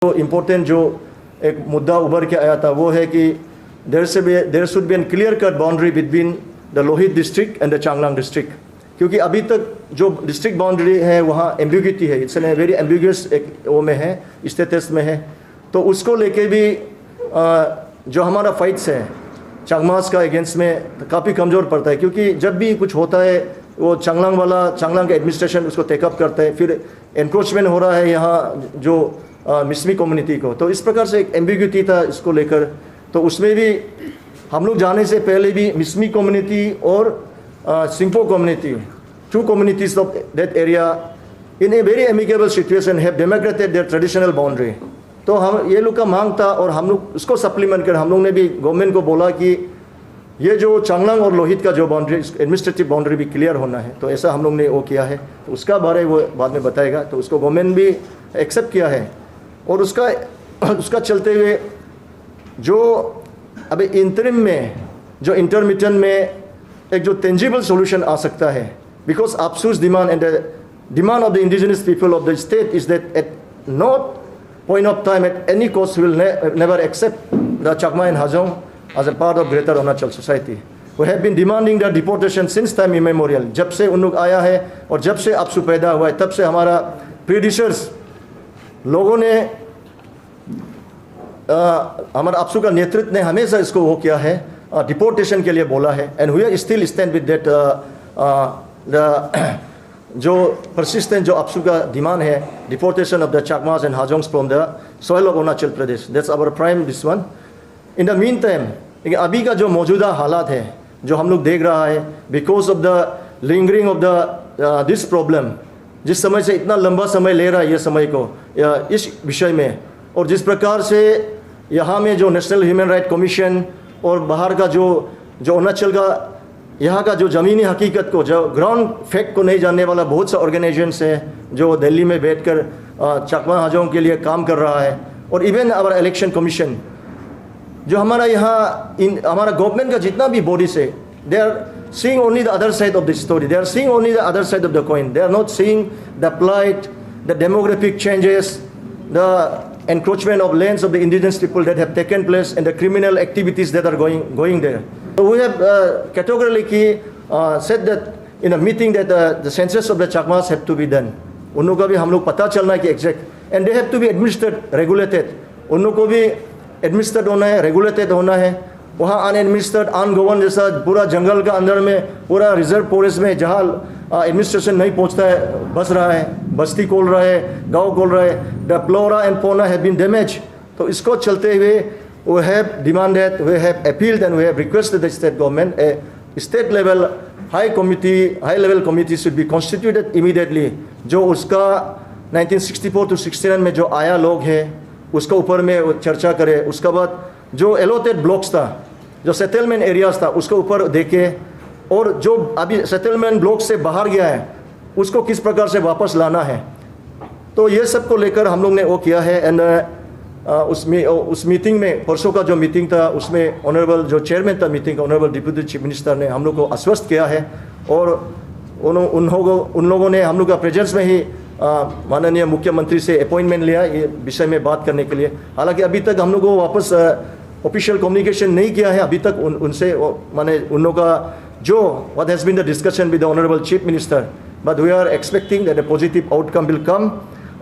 तो इम्पोर्टेंट जो एक मुद्दा उभर के आया था वो है कि there should be an clear cut boundary between the Lohit district and the Changlang district, क्योंकि अभी तक जो डिस्ट्रिक्ट बाउंड्री है वहाँ एम्बिग्यूटी है, इट्स एन वेरी एम्बिगुअस एक वो में है, स्टेटस में है। तो उसको लेके भी जो हमारा फाइट्स है चांगमास का अगेंस्ट में काफ़ी कमज़ोर पड़ता है, क्योंकि जब भी कुछ होता है वो चांगलांग का एडमिनिस्ट्रेशन उसको टेकअप करता है, फिर एनक्रोचमेंट हो रहा है यहाँ जो मिसमी कम्युनिटी को। तो इस प्रकार से एक एम्बिग्यूटी था इसको लेकर। तो उसमें भी हम लोग जाने से पहले भी मिसमी कम्युनिटी और Singpho community, two communities of that area in a very amicable situation have demarcated their traditional boundary. तो हम ये लोग का मांग था और हम लोग उसको सप्लीमेंट कर हम लोग ने भी गवर्नमेंट को बोला कि ये जो चांगलांग और लोहित का जो बाउंड्री एडमिनिस्ट्रेटिव बाउंड्री भी क्लियर होना है। तो ऐसा हम लोग ने वो किया है, तो उसका बारे वो बाद में बताएगा। तो उसको गवर्नमेंट भी एक्सेप्ट किया है और उसका चलते हुए जो अभी इंटरिम में जो इंटरमीडिएट में एक जो टेंजिबल सॉल्यूशन आ सकता है, because APSU's demand and the demand of the indigenous people of the state is that at not point of time at any cost will never accept the Chakma and Hajong as a part of Greater Arunachal society. We have been demanding their deportation since time immemorial. जब से उन लोग आया है और जब से APSU पैदा हुआ है तब से हमारा प्रीडिसर्स लोगों ने हमारा APSU का नेतृत्व ने हमेशा इसको वो किया है, डिपोर्टेशन के लिए बोला है। And we still stand with that the जो परसिस्टेंट जो APSU का डिमांड है, deportation of the Chakmas and Hajongs from the soil of Arunachal Pradesh. That's our prime this one. In the meantime लेकिन अभी का जो मौजूदा हालात है जो हम लोग देख रहा है, because of the lingering of the this problem, जिस समय से इतना लंबा समय ले रहा है ये समय को इस विषय में, और जिस प्रकार से यहाँ में जो नेशनल ह्यूमन राइट कमीशन और बाहर का जो अरुणाचल का यहाँ का जो ज़मीनी हकीकत को, जो ग्राउंड फैक्ट को नहीं जानने वाला बहुत सा ऑर्गेनाइजेशंस है जो दिल्ली में बैठकर चाकमा हाजों के लिए काम कर रहा है। और इवन आवर इलेक्शन कमीशन जो हमारा यहाँ हमारा गवर्नमेंट का जितना भी बॉडीज है, they are seeing only the other side of the story, they are seeing only the other side of the coin, they are not seeing the plight, the demographic changes, the encroachment of lands of the indigenous people that have taken place and the criminal activities that are going there. So we have categorically said that in a meeting that the census of the Chakmas have to be done. उन लोगों का भी हम लोग पता चलना है कि exact and they have to be administered, regulated. उन लोगों को भी administered होना है, regulated होना है। वहाँ unadministered, ungoverned जैसा पूरा जंगल का अंदर में पूरा रिजर्व फॉरेस्ट में जहाँ एडमिनिस्ट्रेशन नहीं पहुँचता है, बस रहा है, बस्ती खोल रहा है, गांव खोल रहा है, the flora and fauna have been damage. तो इसको चलते हुए we have demanded, we have appealed and we have requested the state government a state level high level committee should be constituted immediately, जो उसका 1964 to 69 में जो आया लोग हैं उसका ऊपर में चर्चा करे। उसके बाद जो एलोटेड ब्लॉक्स था, जो सेटलमेंट एरियाज था, उसके ऊपर देखे, और जो अभी सेटलमेंट ब्लॉक से बाहर गया है उसको किस प्रकार से वापस लाना है। तो ये सब को लेकर हम लोग ने वो किया है। एंड उस मीटिंग में, परसों का जो मीटिंग था उसमें ऑनरेबल जो चेयरमैन था मीटिंग का, ऑनरेबल डिप्टी चीफ मिनिस्टर ने हम लोग को आश्वस्त किया है और उन लोगों ने हम लोग का प्रेजेंस में ही माननीय मुख्यमंत्री से अपॉइंटमेंट लिया ये विषय में बात करने के लिए। हालांकि अभी तक हम लोग को वापस ऑफिशियल कम्युनिकेशन नहीं किया है अभी तक उनसे, माने उन लोगों का जो what has been the discussion with the honorable chief minister, but we are expecting that a positive outcome will come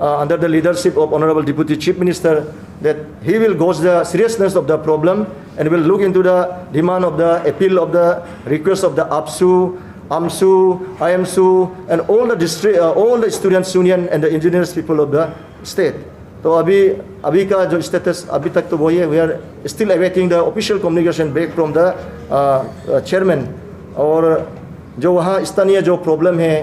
under the leadership of honorable deputy chief minister, that he will gauge the seriousness of the problem and will look into the demand of the appeal of the request of the APSU, AMSU, IMSU and all the district all the students union and the indigenous people of the state. तो अभी का जो status अभी तक तो वही है, we are still awaiting the official communication back from the chairman. और जो वहाँ स्थानीय जो प्रॉब्लम है,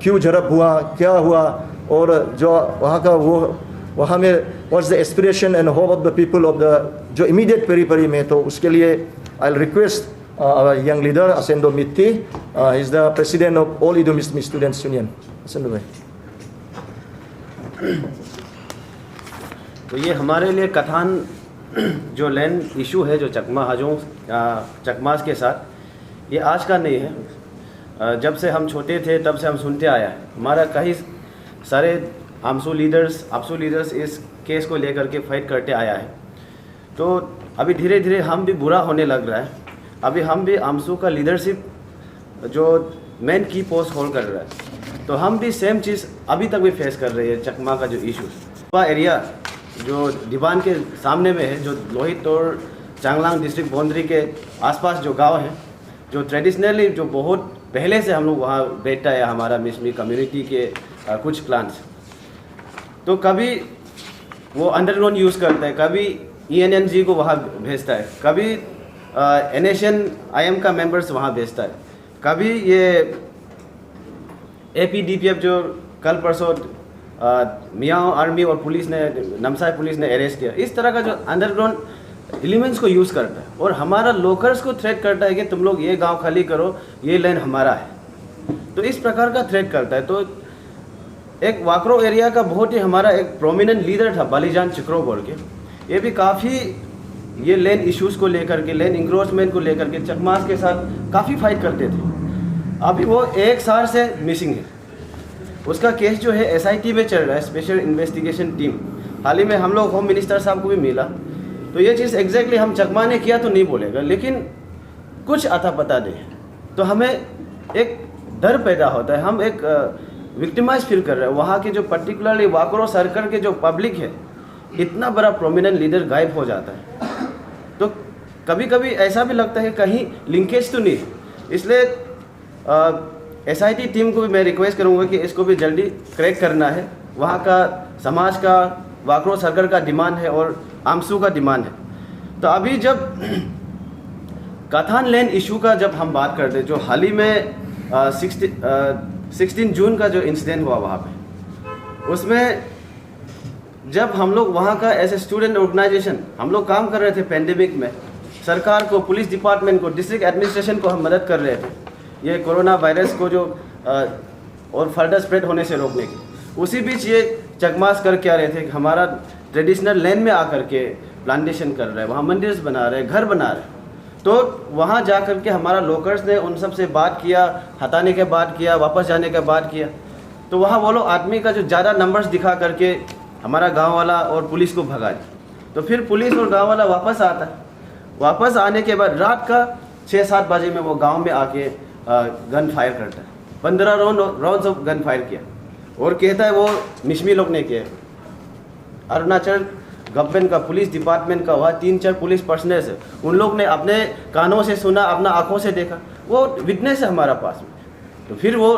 क्यों झड़प हुआ, क्या हुआ, और जो वहाँ का वो वहाँ में what's the aspiration and hope of the people of the जो इमीडिएट पेरीफेरी में, तो उसके लिए I will request young leader Asendo Mitti, is the president of all Idu Mishmi students union. Asendo भाई। तो ये हमारे लिए कथान जो लैंड इशू है जो चकमा हाजों चकमास के साथ, ये आज का नहीं है। जब से हम छोटे थे तब से हम सुनते आया है। हमारा कई सारे APSU लीडर्स इस केस को लेकर के फाइट करते आया है। तो अभी धीरे धीरे हम भी बुरा होने लग रहा है। अभी हम भी आमसू का लीडरशिप जो मेन की पोस्ट होल्ड कर रहा है, तो हम भी सेम चीज़ अभी तक भी फेस कर रहे हैं। चकमा का जो इशूज़ वह एरिया जो डिबान के सामने में है, जो लोहित और चांगलांग डिस्ट्रिक्ट बाउंड्री के आसपास जो गांव हैं, जो ट्रेडिशनली जो बहुत पहले से हम लोग वहाँ बैठता है हमारा मिसमी कम्युनिटी के कुछ क्लान्स, तो कभी वो अंडरग्राउंड यूज़ करता है, कभी ENNG को वहाँ भेजता है, कभी NSN-IM का मेंबर्स वहाँ भेजता है, कभी ये APDPF जो कल परसों मियाओ आर्मी और पुलिस ने, नमसाई पुलिस ने अरेस्ट किया, इस तरह का जो अंडरग्राउंड एलिमेंट्स को यूज़ करता है और हमारा लोकल्स को थ्रेट करता है कि तुम लोग ये गांव खाली करो, ये लैंड हमारा है। तो इस प्रकार का थ्रेट करता है। तो एक वाकरो एरिया का बहुत ही हमारा एक प्रोमिनेंट लीडर था बालीजान चिक्रो बोल के, ये भी काफ़ी ये लैंड इश्यूज़ को लेकर के, लैंड इंक्रोचमेंट को लेकर के चकमास के साथ काफ़ी फाइट करते थे। अभी वो 1 साल से मिसिंग है। उसका केस जो है SIT में चल रहा है, स्पेशल इन्वेस्टिगेशन टीम। हाल ही में हम लोग होम मिनिस्टर साहब को भी मिला, तो ये चीज़ एग्जैक्टली हम चकमा ने किया तो नहीं बोलेगा, लेकिन कुछ अता पता दे तो हमें एक डर पैदा होता है, हम एक विक्टिमाइज फील कर रहे हैं। वहाँ के जो पर्टिकुलरली वाकरो सर्कल के जो पब्लिक है, इतना बड़ा प्रोमिनेंट लीडर गायब हो जाता है, तो कभी कभी ऐसा भी लगता है कहीं लिंकेज तो नहीं। इसलिए SIT टीम को भी मैं रिक्वेस्ट करूँगा कि इसको भी जल्दी क्रैक करना है। वहाँ का समाज का वाकरो सर्कल का डिमांड है और आमसू का डिमांड है। तो अभी जब कथान लैंड इशू का जब हम बात करते हैं, जो हाल ही में 16 जून का जो इंसिडेंट हुआ वहाँ पे, उसमें जब हम लोग वहाँ का एज ए स्टूडेंट ऑर्गेनाइजेशन हम लोग काम कर रहे थे पैंडेमिक में, सरकार को, पुलिस डिपार्टमेंट को, डिस्ट्रिक्ट एडमिनिस्ट्रेशन को हम मदद कर रहे थे ये कोरोना वायरस को जो और फर्दर स्प्रेड होने से रोकने की। उसी बीच ये चकमास कर क्या रहे थे कि हमारा ट्रेडिशनल लैंड में आकर के प्लांटेशन कर रहे हैं, वहाँ मंदिर बना रहे हैं, घर बना रहे हैं। तो वहाँ जा कर के हमारा लोकल्स ने उन सब से बात किया, हटाने के बाद किया, वापस जाने के बाद किया। तो वहाँ वो लोग आदमी का जो ज़्यादा नंबर्स दिखा करके हमारा गांव वाला और पुलिस को भगा दिया। तो फिर पुलिस और गांव वाला वापस आता है। वापस आने के बाद रात का 6-7 बजे में वो गांव में आके गन फायर करता है। 15 राउंड्स ऑफ गन फायर किया और कहता है वो मिशमी लोग ने किया। अरुणाचल गवर्नमेंट का, पुलिस डिपार्टमेंट का वहाँ 3-4 पुलिस पर्सनल है, उन लोग ने अपने कानों से सुना, अपना आँखों से देखा, वो विटनेस है हमारा पास में। तो फिर वो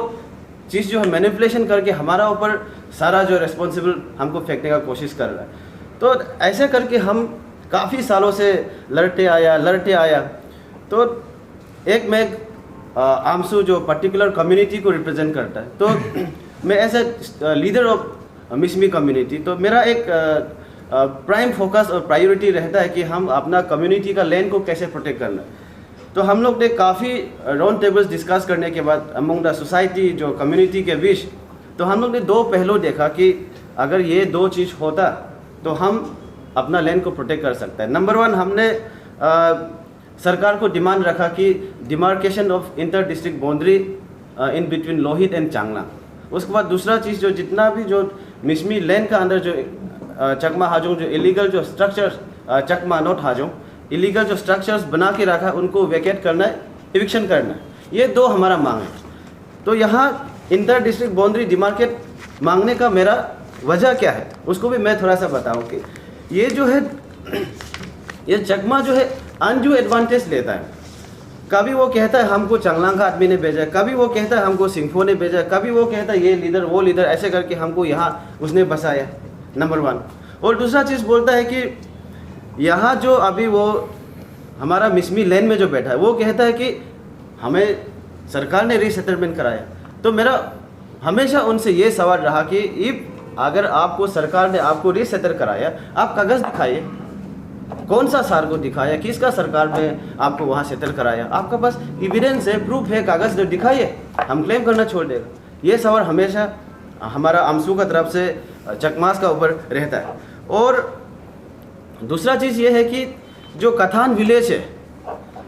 चीज़ जो है मैनिपुलेशन करके हमारा ऊपर सारा जो रिस्पॉन्सिबल हमको फेंकने का कोशिश कर रहा है। तो ऐसे करके हम काफ़ी सालों से लड़ते आया। तो एक मैं आमसू जो पर्टिकुलर कम्युनिटी को रिप्रेजेंट करता है, तो मैं as a leader of Mishmi community, तो मेरा एक प्राइम फोकस और प्रायोरिटी रहता है कि हम अपना कम्युनिटी का लैंड को कैसे प्रोटेक्ट करना है। तो हम लोग ने काफ़ी राउंड टेबल्स डिस्कस करने के बाद अमंग द सोसाइटी, जो कम्युनिटी के बीच, तो हम लोग ने 2 पहलू देखा कि अगर ये 2 चीज़ होता तो हम अपना लैंड को प्रोटेक्ट कर सकते हैं। नंबर 1, हमने सरकार को डिमांड रखा कि demarcation of inter district boundary in between Lohit and Changlang. उसके बाद दूसरा चीज़, जो जितना भी जो मिसमी लैंड का अंदर जो चकमा हाजोंग जो इलीगल जो structures, Chakma not Hajong, illegal जो स्ट्रक्चर्स बना के रखा है उनको वैकेट करना है, इविक्शन करना है। ये 2 हमारा मांग है। तो यहाँ इंटर डिस्ट्रिक्ट बाउंड्री डिमार्केट मांगने का मेरा वजह क्या है उसको भी मैं थोड़ा सा बताऊँ कि ये जो है, ये चकमा जो है अनड्यू एडवांटेज लेता है। कभी वो कहता है हमको चांगलांग का आदमी ने भेजा, कभी वो कहता है हमको सिंगफो ने भेजा, कभी वो कहता है ये लीडर वो लीडर, ऐसे करके हमको यहाँ उसने बसाया, नंबर 1। और दूसरा चीज़ बोलता है कि यहाँ जो अभी वो हमारा मिसमी लैंड में जो बैठा है वो कहता है कि हमें सरकार ने रीसेटलमेंट कराया। तो मेरा हमेशा उनसे ये सवाल रहा कि अगर आपको सरकार ने आपको रीसेटल कराया, आप कागज़ दिखाइए, कौन सा सार को दिखाया, किसका सरकार ने आपको वहाँ सेटल कराया, आपका पास एविडेंस है, प्रूफ है, कागज़ जो दिखाइए, हम क्लेम करना छोड़ देगा। ये सवाल हमेशा हमारा आमसू का तरफ से चकमास का ऊपर रहता है। और दूसरा चीज़ ये है कि जो कथान विलेज है,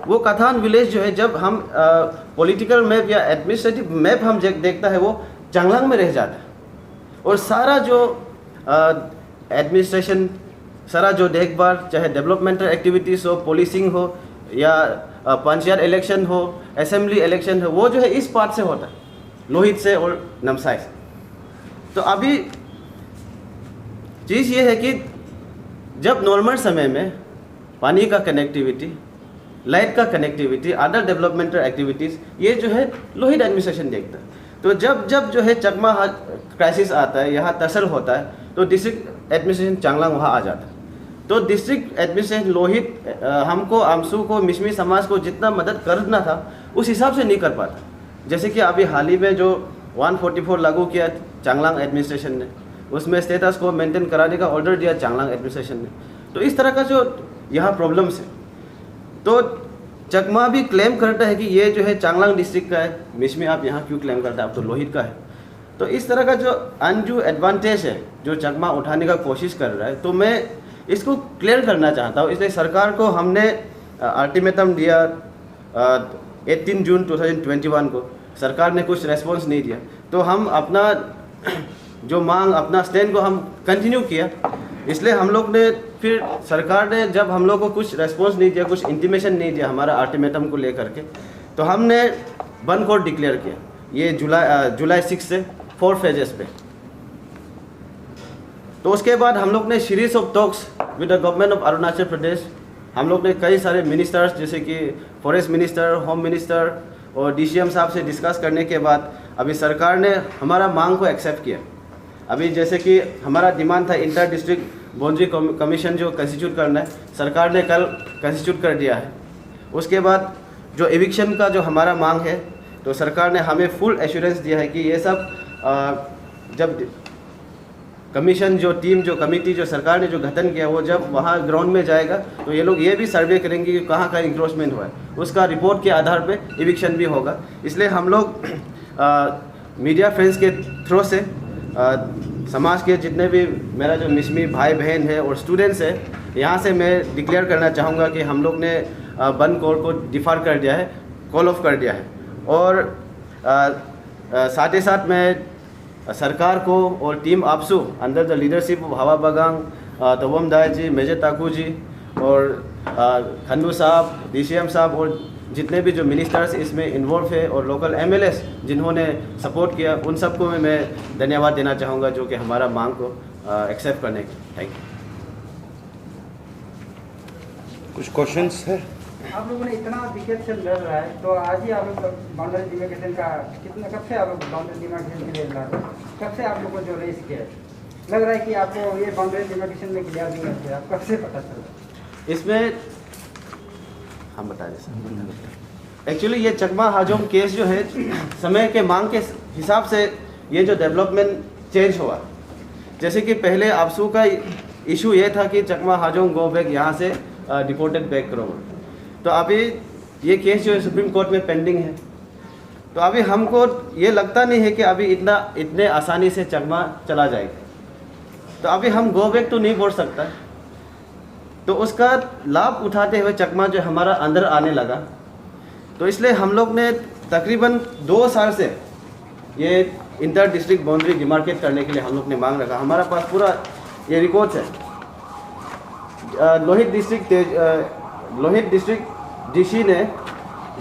वो कथान विलेज जो है, जब हम पॉलिटिकल मैप या एडमिनिस्ट्रेटिव मैप हम देखता है वो चांगलांग में रह जाता है। और सारा जो एडमिनिस्ट्रेशन सारा जो देखभाल, चाहे डेवलपमेंटल एक्टिविटीज़ हो, पुलिसिंग हो या पंचायत इलेक्शन हो, असेंबली इलेक्शन हो, वो जो है इस पार्ट से होता है, लोहित से और नामसाई से। तो अभी चीज़ ये है कि जब नॉर्मल समय में पानी का कनेक्टिविटी, लाइट का कनेक्टिविटी, अदर डेवलपमेंटल एक्टिविटीज़, ये जो है लोहित एडमिनिस्ट्रेशन देखता है। तो जब जब जो है चकमा क्राइसिस आता है, यहाँ तसर होता है, तो डिस्ट्रिक्ट एडमिनिस्ट्रेशन चांगलांग वहाँ आ जाता है। तो डिस्ट्रिक्ट एडमिनिस्ट्रेशन लोहित हमको, आमसू को, मिश्मी समाज को जितना मदद करना था उस हिसाब से नहीं कर पाता। जैसे कि अभी हाल ही में जो 144 लागू किया चांगलांग एडमिनिस्ट्रेशन ने, उसमें स्टेटस को मेंटेन कराने का ऑर्डर दिया चांगलांग एडमिनिस्ट्रेशन ने। तो इस तरह का जो यहाँ प्रॉब्लम्स है, तो चकमा भी क्लेम करता है कि ये जो है चांगलांग डिस्ट्रिक्ट का है, मिश्मी आप यहाँ क्यों क्लेम करता है, आप तो लोहित का है। तो इस तरह का जो अनड्यू एडवांटेज है जो चकमा उठाने का कोशिश कर रहा है, तो मैं इसको क्लियर करना चाहता हूँ। इसलिए सरकार को हमने अल्टीमेटम दिया 18 जून 2021 को, सरकार ने कुछ रेस्पॉन्स नहीं दिया, तो हम अपना जो मांग, अपना स्टैंड को हम कंटिन्यू किया। इसलिए हम लोग ने फिर सरकार ने जब हम लोग को कुछ रेस्पॉन्स नहीं दिया, कुछ इंटीमेशन नहीं दिया हमारा अल्टीमेटम को लेकर के, तो हमने बंद कोर्ट डिक्लेयर किया। ये जुलाई 6 से 4 फेजेस पे। तो उसके बाद हम लोग ने series of talks with the government of Arunachal Pradesh, हम लोग ने कई सारे मिनिस्टर्स जैसे कि फॉरेस्ट मिनिस्टर, होम मिनिस्टर और DCM साहब से डिस्कस करने के बाद अभी सरकार ने हमारा मांग को एक्सेप्ट किया। अभी जैसे कि हमारा डिमांड था इंटर डिस्ट्रिक्ट बाउंड्री कमीशन जो कंस्टिट्यूट करना है, सरकार ने कल कंस्टिट्यूट कर दिया है। उसके बाद जो एविक्शन का जो हमारा मांग है, तो सरकार ने हमें फुल एश्योरेंस दिया है कि ये सब जब कमीशन जो टीम, जो कमेटी जो सरकार ने जो गठन किया, वो जब वहाँ ग्राउंड में जाएगा तो ये लोग ये भी सर्वे करेंगे कि कहाँ कहाँ इंक्रोचमेंट हुआ है, उसका रिपोर्ट के आधार पे एविक्शन भी होगा। इसलिए हम लोग मीडिया फ्रेंड्स के थ्रू से समाज के जितने भी मेरा जो मिश्मी भाई बहन है और स्टूडेंट्स है, यहाँ से मैं डिक्लेयर करना चाहूँगा कि हम लोग ने बंद कोर्ट को डिफर कर दिया है, कॉल ऑफ कर दिया है। और साथ ही साथ मैं सरकार को और team AAPSU under the leadership of हवा बगांग, तवम दाय जी, मेजर ताकू जी और खंडू साहब, DCM साहब और जितने भी जो मिनिस्टर्स इसमें इन्वॉल्व है और लोकल MLAs जिन्होंने सपोर्ट किया, उन सबको मैं धन्यवाद देना चाहूँगा जो कि हमारा मांग को एक्सेप्ट करने के। Thank you. कुछ क्वेश्चंस है? आप लोगों ने इतना विकेट से लड़ रहा है, तो आज ही आप लोग बाउंड्री डिमार्केशन का कितना, कब से आप लोग बाउंड्री डिमार्केशन के लिए लड़ रहे हैं? कब से आप लोग को जो रेस किया है? लग रहा है कि आपको ये बाउंड्री डिमार्केशन में क्लियर नहीं है, आप कब से पता चला? इसमें हम बता दें सर, एक्चुअली ये चकमा हाजोंग केस जो है समय के मांग के हिसाब से ये जो डेवलपमेंट चेंज हुआ। जैसे कि पहले आपसू का इशू ये था कि चकमा हाजोंग गो बैक, यहाँ से डिपोर्टेड बैक करो। तो अभी ये केस जो है सुप्रीम कोर्ट में पेंडिंग है, तो अभी हमको ये लगता नहीं है कि अभी इतने आसानी से चकमा चला जाएगा। तो अभी हम गो बैक तो नहीं बोल सकता, तो उसका लाभ उठाते हुए चकमा जो हमारा अंदर आने लगा, तो इसलिए हम लोग ने तकरीबन 2 साल से ये इंटर डिस्ट्रिक्ट बाउंड्री डिमार्केट करने के लिए हम लोग ने मांग रखा। हमारा पास पूरा ये रिकॉर्ड्स है। लोहित डिस्ट्रिक्ट DC ने,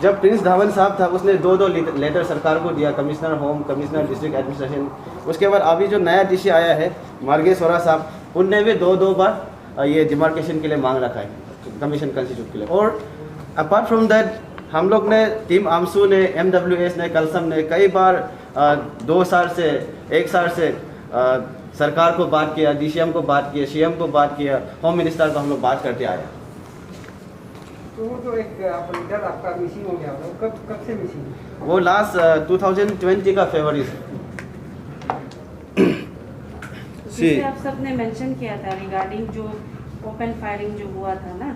जब प्रिंस धावन साहब था, उसने 2 लेटर सरकार को दिया, commissioner home, commissioner district administration. उसके बाद अभी जो नया DC आया है मार्गेश्वरा साहब, उनने भी 2 बार ये डिमार्केशन के लिए मांग रखा है, कमीशन कंस्टिट्यूट के लिए। और अपार्ट फ्रॉम दैट हम लोग ने, टीम आमसू ने, MWS ने, कलसम ने कई बार 2 साल से 1 साल से सरकार को बात किया, DCM को बात किया, CM को बात किया, होम मिनिस्टर को हम लोग बात करते आए। तो वो जो एक लीडर आपका मिसिंग हो गया, वो कब से मिसिंग? वो लास्ट 2020 का फरवरी से। जैसे आप सबने मेंशन किया था रिगार्डिंग जो ओपन फायरिंग जो हुआ था ना,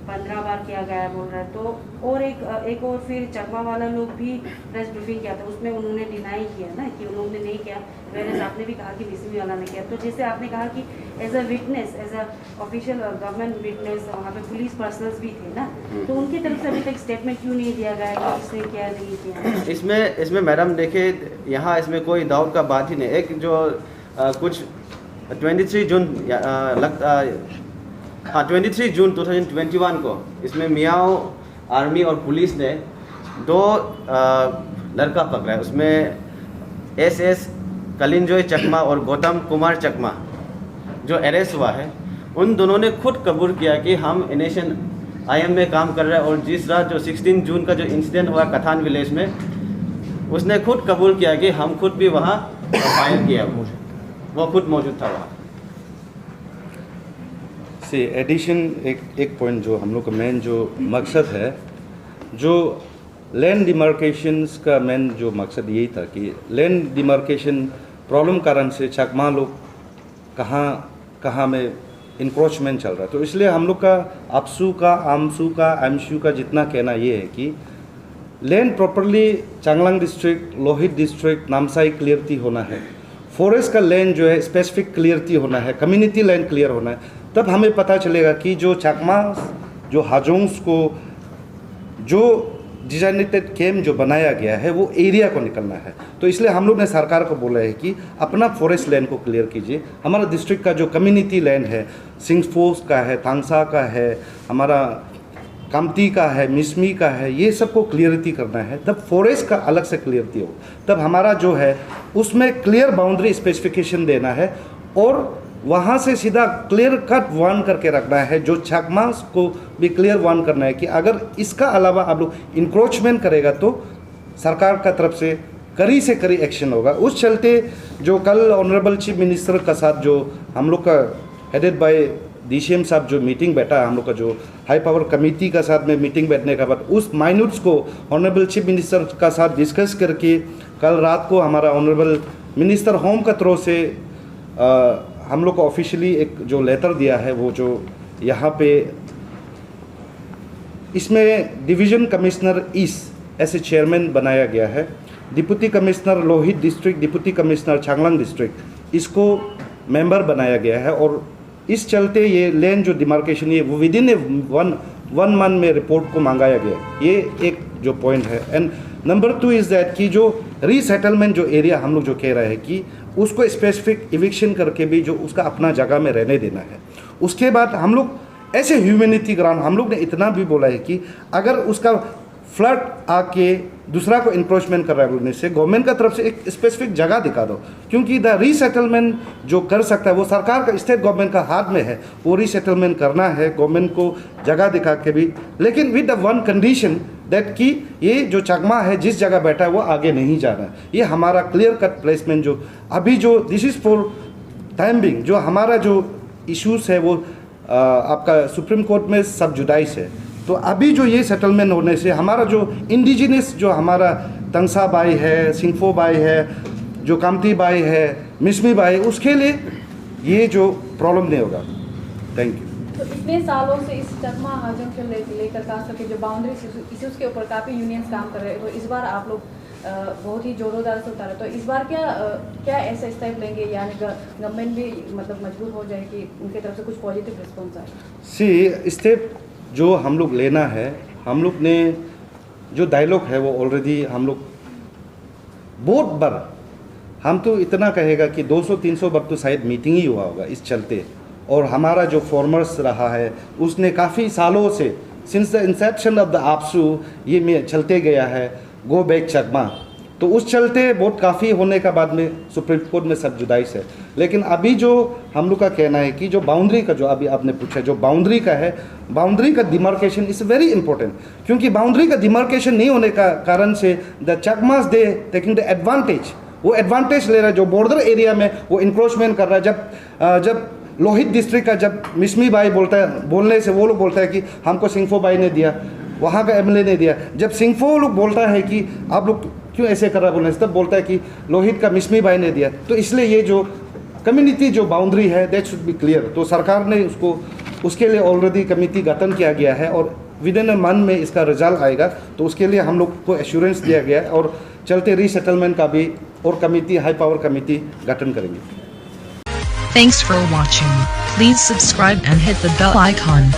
15 बार किया गया बोल रहा है, तो और एक और फिर चकमा वाला लोग भी प्रेस ब्रीफिंग किया था, उसमें उन्होंने डिनाई किया ना कि उन्होंने नहीं किया, वैसे आपने भी कहा कि मिसमी वाला ने किया। तो जैसे आपने कहा कि as a witness, as a official government witness वहाँ पे पुलिस पर्सनल्स भी थे ना, तो उनकी तरफ से अभी तक स्टेटमेंट क्यों नहीं दिया गया कि इसने किया नहीं किया? इसमें मैडम देखिए, यहाँ इसमें कोई डाउट का बात ही नहीं। एक जो कुछ 23 जून 23 जून 2021 को इसमें मियाओ आर्मी और पुलिस ने 2 लड़का पकड़ा है। उसमें SS कलिंजॉय चकमा और गौतम कुमार चकमा जो अरेस्ट हुआ है, उन दोनों ने खुद कबूल किया कि हम एनेशन IM में काम कर रहे हैं। और जिस रात जो 16 जून का जो इंसिडेंट हुआ कथान विलेज में, उसने खुद कबूल किया कि हम खुद भी वहाँ फायर किया, वो खुद मौजूद था वहाँ। से एडिशन एक पॉइंट जो हम लोग का मेन जो मकसद है, जो लैंड डिमार्केशंस का मेन जो मकसद यही था कि लैंड डिमार्केशन प्रॉब्लम कारण से चकमा लोग कहाँ में इंक्रोचमेंट चल रहा है। तो इसलिए हम लोग का आपसू का, आमसू का, एमशू का जितना कहना ये है कि land properly Changlang district, Lohit district, Namsai clarity होना है। फॉरेस्ट का लैंड जो है स्पेसिफिक क्लियरिटी होना है, कम्युनिटी लैंड क्लियर होना है। तब हमें पता चलेगा कि जो चकमा जो हाजोंग्स को जो डिजाइनेटेड कैम्प जो बनाया गया है वो एरिया को निकलना है। तो इसलिए हम लोग ने सरकार को बोला है कि अपना फॉरेस्ट लैंड को क्लियर कीजिए। हमारा डिस्ट्रिक्ट का जो कम्युनिटी लैंड है, सिंगफोस का है, तांगसा का है, हमारा कामती का है, मिसमी का है, ये सबको क्लियरिटी करना है। तब फॉरेस्ट का अलग से क्लियरिटी हो, तब हमारा जो है उसमें क्लियर बाउंड्री स्पेसिफिकेशन देना है और वहाँ से सीधा क्लियर कट वार्न करके रखना है। जो चकमास को भी क्लियर वार्न करना है कि अगर इसका अलावा आप लोग इंक्रोचमेंट करेगा तो सरकार का तरफ से कड़ी एक्शन होगा। उस चलते जो कल ऑनरेबल चीफ मिनिस्टर का साथ जो हम लोग का हेडेड बाय DCM साहब जो मीटिंग बैठा, हम लोग का जो हाई पावर कमेटी का साथ में मीटिंग बैठने का बाद उस माइन्यूट्स को ऑनरेबल चीफ मिनिस्टर का साथ डिस्कस करके कल रात को हमारा ऑनरेबल मिनिस्टर होम का तरफ से हम लोग को ऑफिशियली एक जो लेटर दिया है, वो जो यहाँ पे इसमें डिवीज़न कमिश्नर ईस्ट ऐसे चेयरमैन बनाया गया है, deputy commissioner Lohit district, deputy commissioner Changlang district, इसको मेंबर बनाया गया है। और इस चलते ये लैंड जो डिमार्केशन ये विद इन वन मंथ में रिपोर्ट को मंगाया गया, ये एक जो पॉइंट है। एंड नंबर 2 इज़ दैट कि जो रीसेटलमेंट जो एरिया हम लोग जो कह रहे हैं कि उसको स्पेसिफिक इविक्शन करके भी जो उसका अपना जगह में रहने देना है। उसके बाद हम लोग ऐसे ह्यूमैनिटी ग्राउंड हम लोग ने इतना भी बोला है कि अगर उसका फ्लड आके दूसरा को इंक्रोचमेंट कर रहा है बोलने से गवर्नमेंट का तरफ से एक स्पेसिफिक जगह दिखा दो, क्योंकि द रीसेटलमेंट जो कर सकता है वो सरकार का, स्टेट गवर्नमेंट का हाथ में है। वो रीसेटलमेंट करना है गवर्नमेंट को जगह दिखा के भी, लेकिन with the one condition that कि ये जो चकमा है जिस जगह बैठा है वो आगे नहीं जाना है। ये हमारा क्लियर कट प्लेसमेंट जो अभी जो this is for time being जो हमारा जो इश्यूज़ है वो आपका सुप्रीम कोर्ट में सब जुडाइस है। तो अभी जो ये सेटलमेंट होने से हमारा जो इंडिजिनस जो हमारा तंगसा बाई है, सिंगफो बाई है, जो कामती बाई है, मिसमी बाई, उसके लिए ये जो प्रॉब्लम नहीं होगा। Thank you. तो इतने सालों से इस चकमा हाजों से लेकर खास करके जो बाउंड्री इश्यूज़ के ऊपर काफ़ी यूनियंस काम कर रहे हैं, तो इस बार आप लोग बहुत ही जोरोदार से उतारे, तो इस बार क्या ऐसा स्टेप लेंगे, यानी गवर्नमेंट भी मतलब मजबूत हो जाए कि उनके तरफ से कुछ पॉजिटिव रिस्पॉन्स आए? सी स्टेप जो हम लोग लेना है, हम लोग ने जो डायलॉग है वो ऑलरेडी हम लोग बहुत बार, हम तो इतना कहेगा कि 200-300 बार तो शायद मीटिंग ही हुआ होगा इस चलते। और हमारा जो फॉर्मर्स रहा है उसने काफ़ी सालों से since the inception of the APSU ये में चलते गया है गो बैक चकमा। तो उस चलते बहुत काफ़ी होने का बाद में सुप्रीम कोर्ट में सब जुदाइस है। लेकिन अभी जो हम लोग का कहना है कि जो बाउंड्री का जो अभी आपने पूछा, जो बाउंड्री का है, बाउंड्री का डिमार्केशन इज़ वेरी इंपॉर्टेंट, क्योंकि बाउंड्री का डिमार्केशन नहीं होने का कारण से the Chakmas they taking the advantage, वो एडवांटेज ले रहा है जो बॉर्डर एरिया में वो इंक्रोचमेंट कर रहा है। जब लोहित डिस्ट्रिक्ट का जब मिसमी बाई बोलता है, बोलने से वो लोग बोलता है कि हमको सिंगफो बाई ने दिया, वहाँ का MLA ने दिया। जब सिंगफो लोग बोलता है कि आप लोग क्यों ऐसे कर रहा है बोलने से, तब बोलता है कि लोहित का मिसमी बाई ने दिया। तो इसलिए ये जो कम्युनिटी जो बाउंड्री है दैट शुड बी क्लियर। तो सरकार ने उसको उसके लिए ऑलरेडी कमेटी गठन किया गया है और विद इन अ मंथ में इसका रिजल्ट आएगा। तो उसके लिए हम लोग को एश्योरेंस दिया गया है और चलते रीसेटलमेंट का भी और कमेटी, हाई पावर कमेटी गठन करेंगे। Thanks for watching. Please subscribe and hit the bell icon.